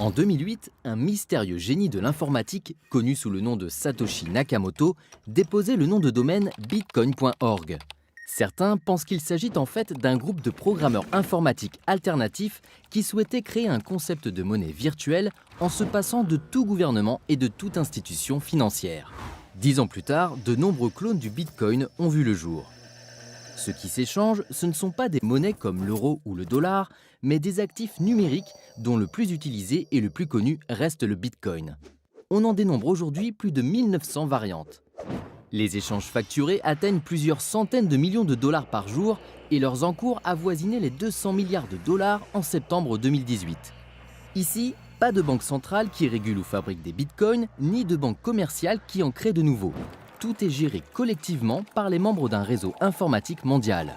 En 2008, un mystérieux génie de l'informatique, connu sous le nom de Satoshi Nakamoto, déposait le nom de domaine bitcoin.org. Certains pensent qu'il s'agit en fait d'un groupe de programmeurs informatiques alternatifs qui souhaitaient créer un concept de monnaie virtuelle en se passant de tout gouvernement et de toute institution financière. 10 ans plus tard, de nombreux clones du bitcoin ont vu le jour. Ce qui s'échange, ce ne sont pas des monnaies comme l'euro ou le dollar, mais des actifs numériques dont le plus utilisé et le plus connu reste le bitcoin. On en dénombre aujourd'hui plus de 1900 variantes. Les échanges facturés atteignent plusieurs centaines de millions de dollars par jour et leurs encours avoisinaient les 200 milliards de dollars en septembre 2018. Ici, pas de banque centrale qui régule ou fabrique des bitcoins, ni de banque commerciale qui en crée de nouveaux. Tout est géré collectivement par les membres d'un réseau informatique mondial.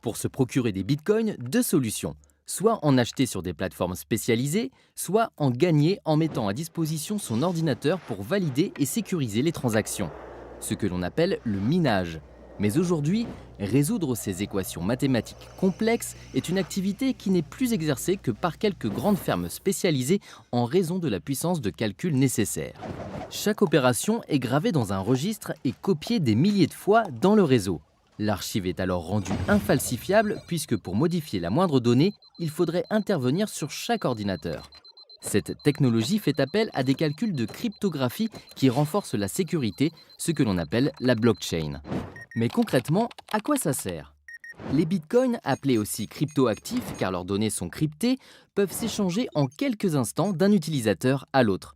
Pour se procurer des bitcoins, deux solutions. Soit en acheter sur des plateformes spécialisées, soit en gagner en mettant à disposition son ordinateur pour valider et sécuriser les transactions. Ce que l'on appelle le minage. Mais aujourd'hui, résoudre ces équations mathématiques complexes est une activité qui n'est plus exercée que par quelques grandes fermes spécialisées en raison de la puissance de calcul nécessaire. Chaque opération est gravée dans un registre et copiée des milliers de fois dans le réseau. L'archive est alors rendue infalsifiable puisque pour modifier la moindre donnée, il faudrait intervenir sur chaque ordinateur. Cette technologie fait appel à des calculs de cryptographie qui renforcent la sécurité, ce que l'on appelle la blockchain. Mais concrètement, à quoi ça sert? Les bitcoins, appelés aussi cryptoactifs car leurs données sont cryptées, peuvent s'échanger en quelques instants d'un utilisateur à l'autre.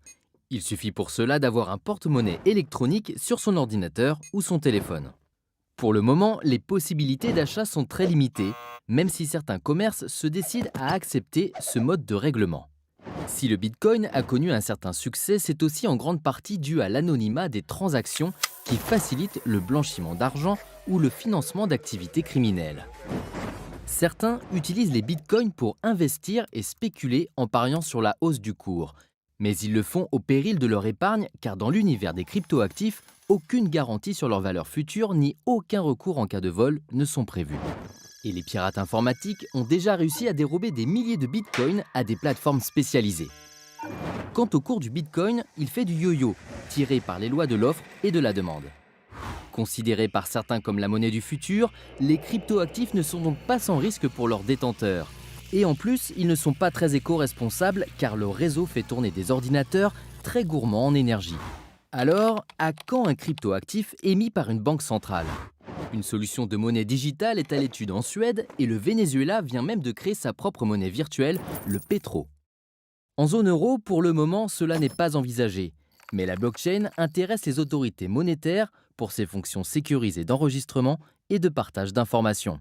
Il suffit pour cela d'avoir un porte-monnaie électronique sur son ordinateur ou son téléphone. Pour le moment, les possibilités d'achat sont très limitées, même si certains commerces se décident à accepter ce mode de règlement. Si le Bitcoin a connu un certain succès, c'est aussi en grande partie dû à l'anonymat des transactions qui facilitent le blanchiment d'argent ou le financement d'activités criminelles. Certains utilisent les bitcoins pour investir et spéculer en pariant sur la hausse du cours. Mais ils le font au péril de leur épargne car dans l'univers des cryptoactifs, aucune garantie sur leur valeur future ni aucun recours en cas de vol ne sont prévus. Et les pirates informatiques ont déjà réussi à dérober des milliers de bitcoins à des plateformes spécialisées. Quant au cours du bitcoin, il fait du yo-yo, tiré par les lois de l'offre et de la demande. Considérés par certains comme la monnaie du futur, les cryptoactifs ne sont donc pas sans risque pour leurs détenteurs. Et en plus, ils ne sont pas très éco-responsables car le réseau fait tourner des ordinateurs très gourmands en énergie. Alors, à quand un cryptoactif émis par une banque centrale? Une solution de monnaie digitale est à l'étude en Suède et le Venezuela vient même de créer sa propre monnaie virtuelle, le Petro. En zone euro, pour le moment, cela n'est pas envisagé. Mais la blockchain intéresse les autorités monétaires pour ses fonctions sécurisées d'enregistrement et de partage d'informations.